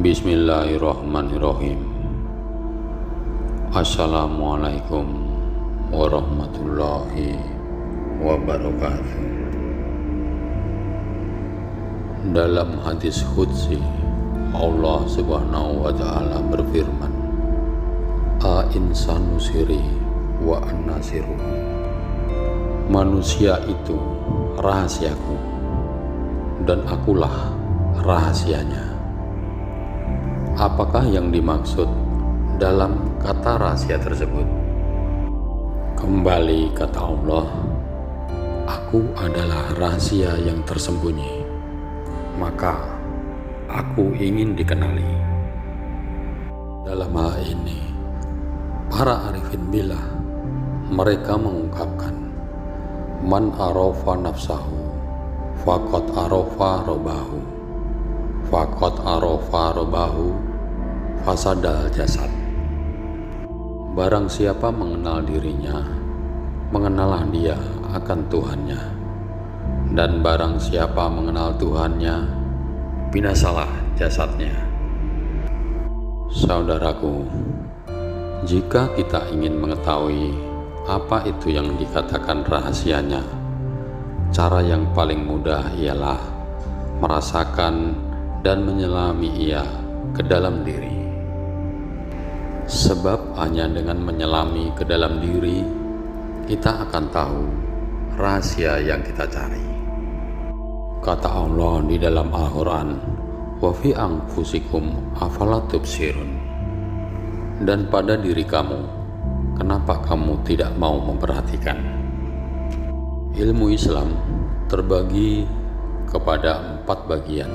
Bismillahirrahmanirrahim. Assalamualaikum warahmatullahi wabarakatuh. Dalam hadis qudsi, Allah subhanahu wa ta'ala berfirman, A insanu siri wa an-nasiruhu. Manusia itu rahasiaku dan akulah rahasianya. Apakah yang dimaksud dalam kata rahasia tersebut? Kembali kata Allah, aku adalah rahasia yang tersembunyi, maka aku ingin dikenali. Dalam hal ini, para arifin billah, mereka mengungkapkan, Man arafa nafsahu, faqad arafa robahu, faqad arafa robahu, fasadal jasad. Barang siapa mengenal dirinya, mengenallah dia akan Tuhannya. Dan barang siapa mengenal Tuhannya, binasalah jasadnya. Saudaraku, jika kita ingin mengetahui apa itu yang dikatakan rahasianya, cara yang paling mudah ialah merasakan dan menyelami ia ke dalam diri. Sebab hanya dengan menyelami ke dalam diri, kita akan tahu rahasia yang kita cari. Kata Allah di dalam Al-Quran, wa fi anfusikum afala tubsirun. Dan pada diri kamu, kenapa kamu tidak mau memperhatikan? Ilmu Islam terbagi kepada 4 bagian.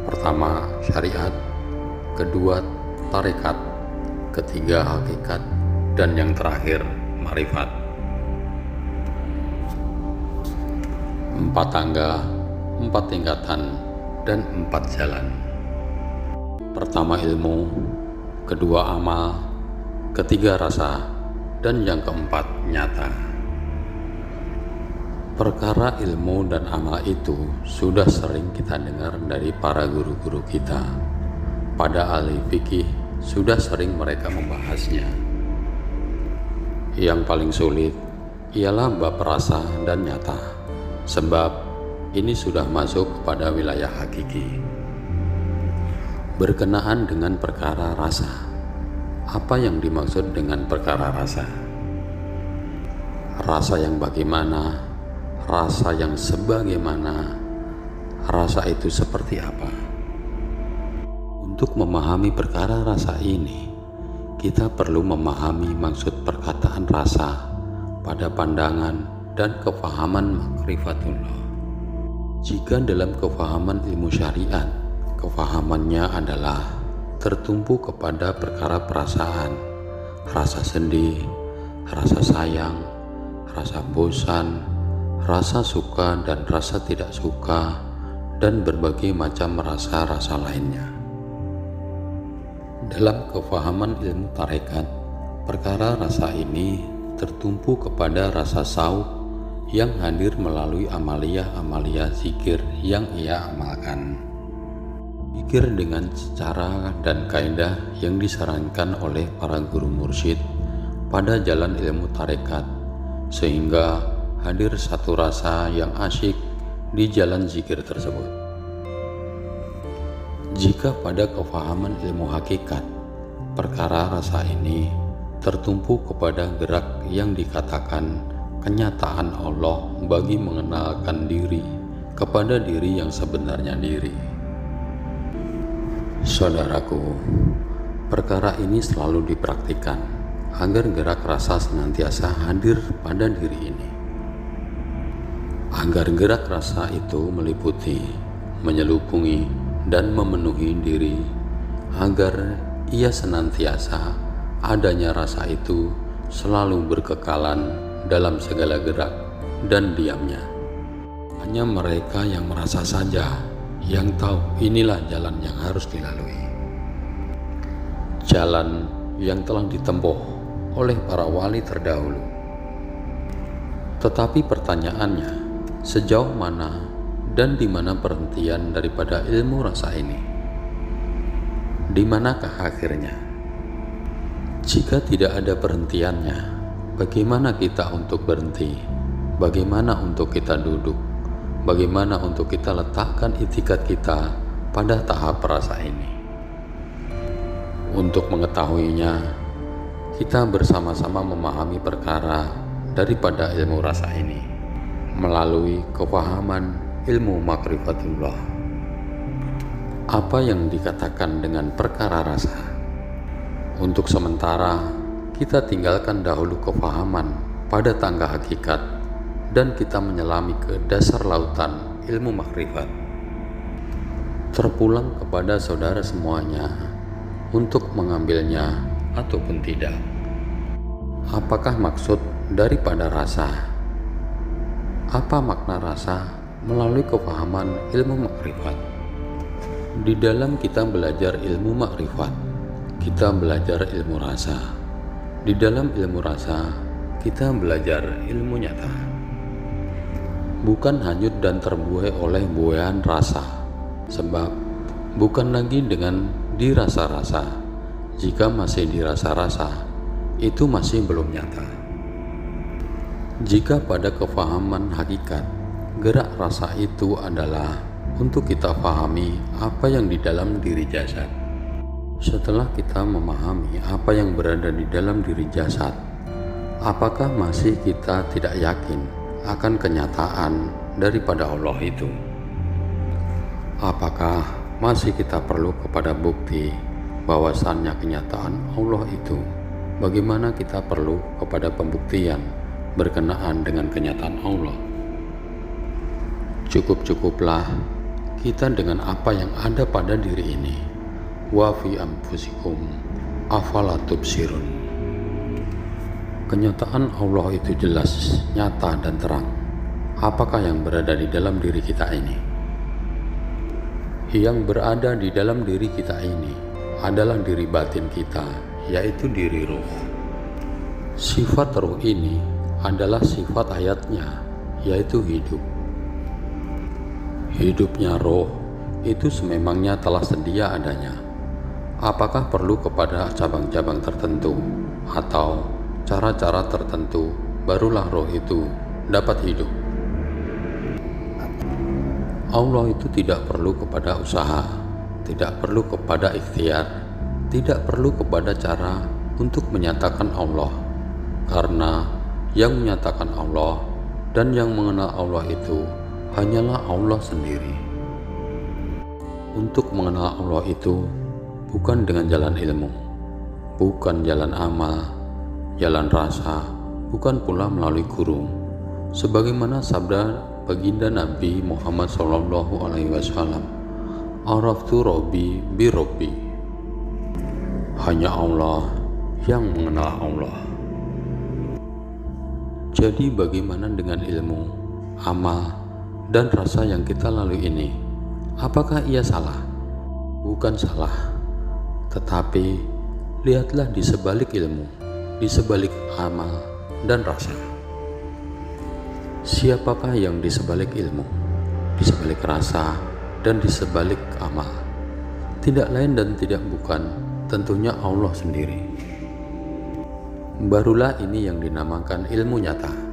Pertama, syariat. Kedua, tarekat. Ketiga, hakikat. Dan yang terakhir, marifat. 4 tangga, 4 tingkatan, dan 4 jalan. Pertama ilmu, kedua amal, ketiga rasa, dan yang keempat nyata. Perkara ilmu dan amal itu sudah sering kita dengar dari para guru-guru kita. Pada ahli fikih sudah sering mereka membahasnya. Yang paling sulit ialah bab rasa dan nyata, sebab ini sudah masuk kepada wilayah hakiki. Berkenaan dengan perkara rasa, apa yang dimaksud dengan perkara rasa? Rasa yang bagaimana? Rasa yang sebagaimana? Rasa itu seperti apa? Untuk memahami perkara rasa ini, kita perlu memahami maksud perkataan rasa pada pandangan dan kefahaman makrifatullah. Jika dalam kefahaman ilmu syariat, kefahamannya adalah tertumpu kepada perkara perasaan, rasa sedih, rasa sayang, rasa bosan, rasa suka dan rasa tidak suka, dan berbagai macam rasa-rasa lainnya. Dalam kefahaman ilmu tarekat, perkara rasa ini tertumpu kepada rasa sauq yang hadir melalui amalia-amalia zikir yang ia amalkan. Zikir dengan cara dan kaidah yang disarankan oleh para guru mursyid pada jalan ilmu tarekat, sehingga hadir satu rasa yang asyik di jalan zikir tersebut. Jika pada kefahaman ilmu hakikat, perkara rasa ini tertumpu kepada gerak yang dikatakan kenyataan Allah bagi mengenalkan diri kepada diri yang sebenarnya diri. Saudaraku, perkara ini selalu dipraktikkan agar gerak rasa senantiasa hadir pada diri ini. Agar gerak rasa itu meliputi, menyelupungi, dan memenuhi diri, agar ia senantiasa adanya rasa itu selalu berkekalan dalam segala gerak dan diamnya. Hanya mereka yang merasa saja yang tahu inilah jalan yang harus dilalui. Jalan yang telah ditempuh oleh para wali terdahulu. Tetapi pertanyaannya, sejauh mana dan di mana perhentian daripada ilmu rasa ini? Di manakah akhirnya? Jika tidak ada perhentiannya, bagaimana kita untuk berhenti? Bagaimana untuk kita duduk? Bagaimana untuk kita letakkan itikat kita pada tahap rasa ini? Untuk mengetahuinya, kita bersama-sama memahami perkara daripada ilmu rasa ini melalui kepahaman ilmu makrifatullah. Apa yang dikatakan dengan perkara rasa? Untuk sementara, kita tinggalkan dahulu kepahaman pada tangga hakikat dan kita menyelami ke dasar lautan ilmu makrifat. Terpulang kepada saudara semuanya untuk mengambilnya ataupun tidak. Apakah maksud daripada rasa? Apa makna rasa melalui kepahaman ilmu makrifat? Di dalam kita belajar ilmu makrifat, kita belajar ilmu rasa. Di dalam ilmu rasa, kita belajar ilmu nyata. Bukan hanyut dan terbuai oleh buaian rasa, sebab bukan lagi dengan dirasa-rasa. Jika masih dirasa-rasa, itu masih belum nyata. Jika pada kefahaman hakikat, gerak rasa itu adalah untuk kita pahami apa yang di dalam diri jasad. Setelah kita memahami apa yang berada di dalam diri jasad, apakah masih kita tidak yakin akan kenyataan daripada Allah itu? Apakah masih kita perlu kepada bukti bahwasannya kenyataan Allah itu? Bagaimana kita perlu kepada pembuktian berkenaan dengan kenyataan Allah? Cukup-cukuplah kita dengan apa yang ada pada diri ini. Wa fi anfusikum afala tubsirun. Kenyataan Allah itu jelas, nyata dan terang. Apakah yang berada di dalam diri kita ini? Yang berada di dalam diri kita ini adalah diri batin kita, yaitu diri ruh. Sifat ruh ini adalah sifat hayatnya, yaitu hidup. Hidupnya roh itu sememangnya telah sedia adanya. Apakah perlu kepada cabang-cabang tertentu atau cara-cara tertentu barulah roh itu dapat hidup? Allah itu tidak perlu kepada usaha, tidak perlu kepada ikhtiar, tidak perlu kepada cara untuk menyatakan Allah, karena yang menyatakan Allah dan yang mengenal Allah itu hanyalah Allah sendiri. Untuk mengenal Allah itu bukan dengan jalan ilmu, bukan jalan amal, jalan rasa, bukan pula melalui guru. Sebagaimana sabda baginda Nabi Muhammad SAW, Araftu Rabbi bi Rabbi. Hanya Allah yang mengenal Allah. Jadi bagaimana dengan ilmu, amal, dan rasa yang kita lalui ini? Apakah ia salah? Bukan salah, tetapi lihatlah di sebalik ilmu, di sebalik amal dan rasa. Siapakah yang di sebalik ilmu, di sebalik rasa, dan di sebalik amal? Tidak lain dan tidak bukan, tentunya Allah sendiri. Barulah ini yang dinamakan ilmu nyata.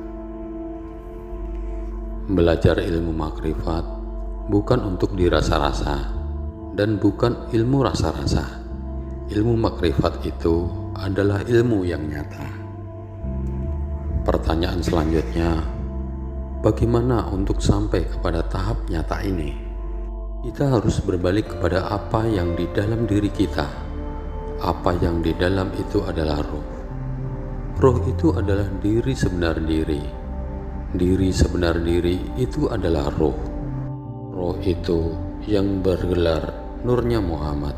Belajar ilmu makrifat bukan untuk dirasa-rasa dan bukan ilmu rasa-rasa. Ilmu makrifat itu adalah ilmu yang nyata. Pertanyaan selanjutnya, bagaimana untuk sampai kepada tahap nyata ini? Kita harus berbalik kepada apa yang di dalam diri kita. Apa yang di dalam itu adalah roh. Roh itu adalah diri sebenar diri. Diri sebenar diri itu adalah roh. Roh itu yang bergelar nurnya Muhammad.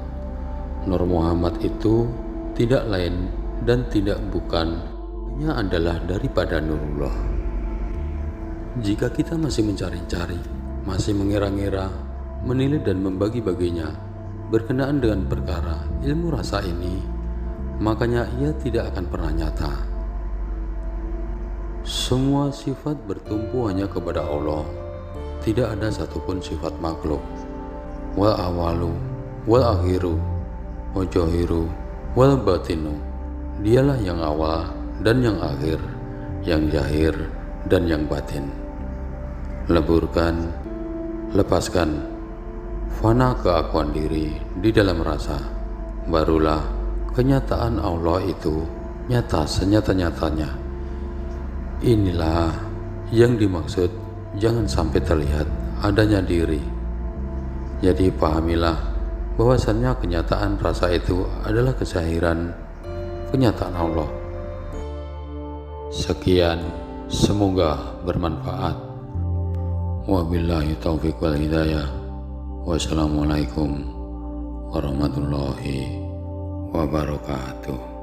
Nur Muhammad itu tidak lain dan tidak bukan, hanya adalah daripada Nurullah. Jika kita masih mencari-cari, masih mengira-ngira, menilai dan membagi-baginya berkenaan dengan perkara ilmu rasa ini, makanya ia tidak akan pernah nyata. Semua sifat bertumpu hanya kepada Allah. Tidak ada satupun sifat makhluk. Wal awalu, wal akhiru, wa jahiru wal batinu. Dialah yang awal dan yang akhir, yang zahir dan yang batin. Leburkan, lepaskan, fana keakuan diri di dalam rasa, barulah kenyataan Allah itu nyata senyata-nyatanya. Inilah yang dimaksud jangan sampai terlihat adanya diri. Jadi pahamilah bahwasannya kenyataan rasa itu adalah kezahiran kenyataan Allah. Sekian, semoga bermanfaat. Wabillahi taufiq wal hidayah. Wassalamualaikum warahmatullahi wabarakatuh.